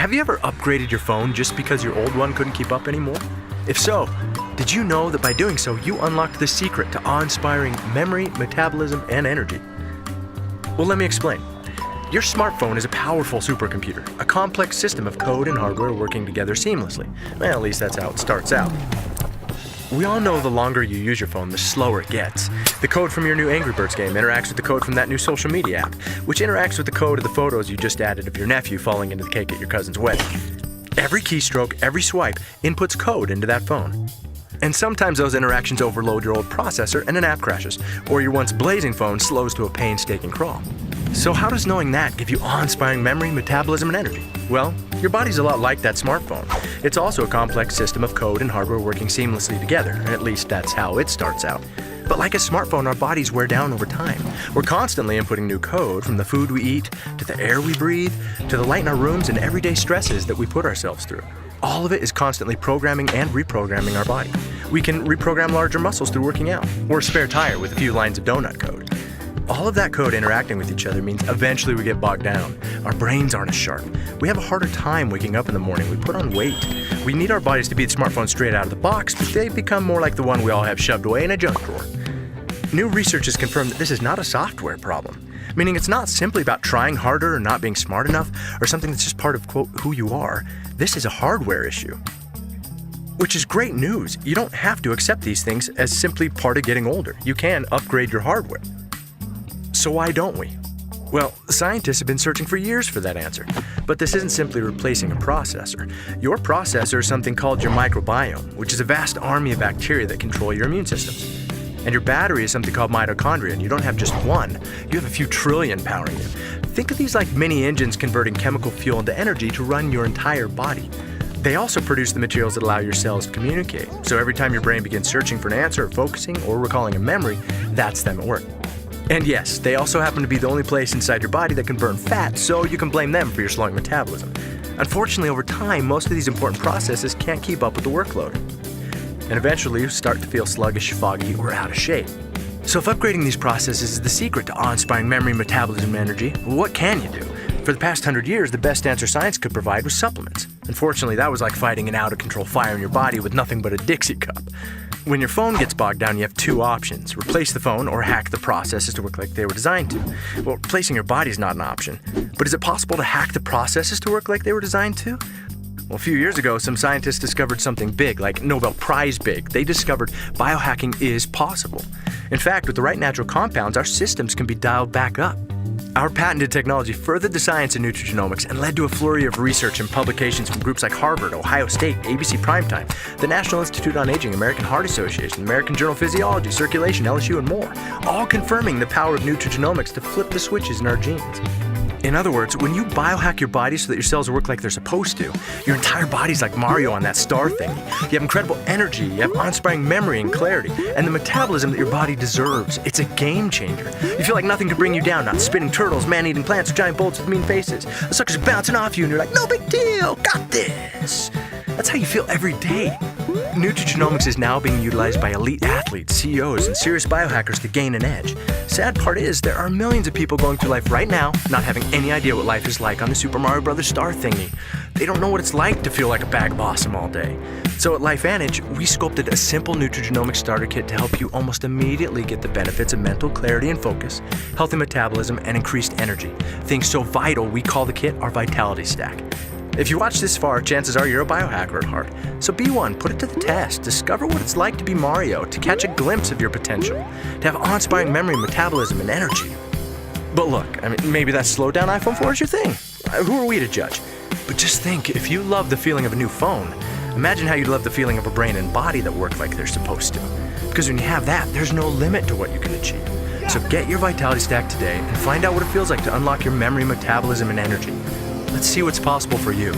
Have you ever upgraded your phone just because your old one couldn't keep up anymore? If so, did you know that by doing so, you unlocked the secret to awe-inspiring memory, metabolism, and energy? Well, let me explain. Your smartphone is a powerful supercomputer, a complex system of code and hardware working together seamlessly. Well, at least that's how it starts out. We all know the longer you use your phone, the slower it gets. The code from your new Angry Birds game interacts with the code from that new social media app, which interacts with the code of the photos you just added of your nephew falling into the cake at your cousin's wedding. Every keystroke, every swipe inputs code into that phone. And sometimes those interactions overload your old processor and an app crashes, or your once blazing phone slows to a painstaking crawl. So how does knowing that give you awe-inspiring memory, metabolism, and energy? Well, your body's a lot like that smartphone. It's also a complex system of code and hardware working seamlessly together, at least that's how it starts out. But like a smartphone, our bodies wear down over time. We're constantly inputting new code, from the food we eat, to the air we breathe, to the light in our rooms and everyday stresses that we put ourselves through. All of it is constantly programming and reprogramming our body. We can reprogram larger muscles through working out, or a spare tire with a few lines of donut code. All of that code interacting with each other means eventually we get bogged down. Our brains aren't as sharp. We have a harder time waking up in the morning. We put on weight. We need our bodies to be the smartphone straight out of the box, but they become more like the one we all have shoved away in a junk drawer. New research has confirmed that this is not a software problem, meaning it's not simply about trying harder or not being smart enough or something that's just part of, quote, who you are. This is a hardware issue. Which is great news. You don't have to accept these things as simply part of getting older. You can upgrade your hardware. So why don't we? Well, scientists have been searching for years for that answer. But this isn't simply replacing a processor. Your processor is something called your microbiome, which is a vast army of bacteria that control your immune systems. And your battery is something called mitochondria, and you don't have just one. You have a few trillion powering you. Think of these like mini engines converting chemical fuel into energy to run your entire body. They also produce the materials that allow your cells to communicate. So every time your brain begins searching for an answer, or focusing, or recalling a memory, that's them at work. And yes, they also happen to be the only place inside your body that can burn fat, so you can blame them for your slowing metabolism. Unfortunately, over time, most of these important processes can't keep up with the workload. And eventually, you start to feel sluggish, foggy, or out of shape. So if upgrading these processes is the secret to awe-inspiring memory, metabolism, and energy, what can you do? For the past 100 years, the best answer science could provide was supplements. Unfortunately, that was like fighting an out-of-control fire in your body with nothing but a Dixie cup. When your phone gets bogged down, you have two options: replace the phone or hack the processes to work like they were designed to. Well, replacing your body is not an option. But is it possible to hack the processes to work like they were designed to? Well, a few years ago, some scientists discovered something big, like Nobel Prize big. They discovered biohacking is possible. In fact, with the right natural compounds, our systems can be dialed back up. Our patented technology furthered the science in nutrigenomics and led to a flurry of research and publications from groups like Harvard, Ohio State, ABC Primetime, the National Institute on Aging, American Heart Association, American Journal of Physiology, Circulation, LSU, and more, all confirming the power of nutrigenomics to flip the switches in our genes. In other words, when you biohack your body so that your cells work like they're supposed to, your entire body's like Mario on that star thingy. You have incredible energy, you have awe-inspiring memory and clarity, and the metabolism that your body deserves. It's a game changer. You feel like nothing can bring you down, not spinning turtles, man-eating plants, or giant bolts with mean faces. The suckers are bouncing off you and you're like, no big deal, got this. That's how you feel every day. Nutrigenomics is now being utilized by elite athletes, CEOs, and serious biohackers to gain an edge. Sad part is, there are millions of people going through life right now not having any idea what life is like on the Super Mario Bros. Star thingy. They don't know what it's like to feel like a bag bossum all day. So at LifeVantage, we sculpted a simple nutrigenomics starter kit to help you almost immediately get the benefits of mental clarity and focus, healthy metabolism, and increased energy. Things so vital, we call the kit our Vitality Stack. If you watch this far, chances are you're a biohacker at heart. So be one, put it to the test, discover what it's like to be Mario, to catch a glimpse of your potential, to have awe-inspiring memory, metabolism, and energy. But look, maybe that slowed down iPhone 4 is your thing. Who are we to judge? But just think, if you love the feeling of a new phone, imagine how you'd love the feeling of a brain and body that work like they're supposed to. Because when you have that, there's no limit to what you can achieve. So get your Vitality Stack today and find out what it feels like to unlock your memory, metabolism, and energy. Let's see what's possible for you.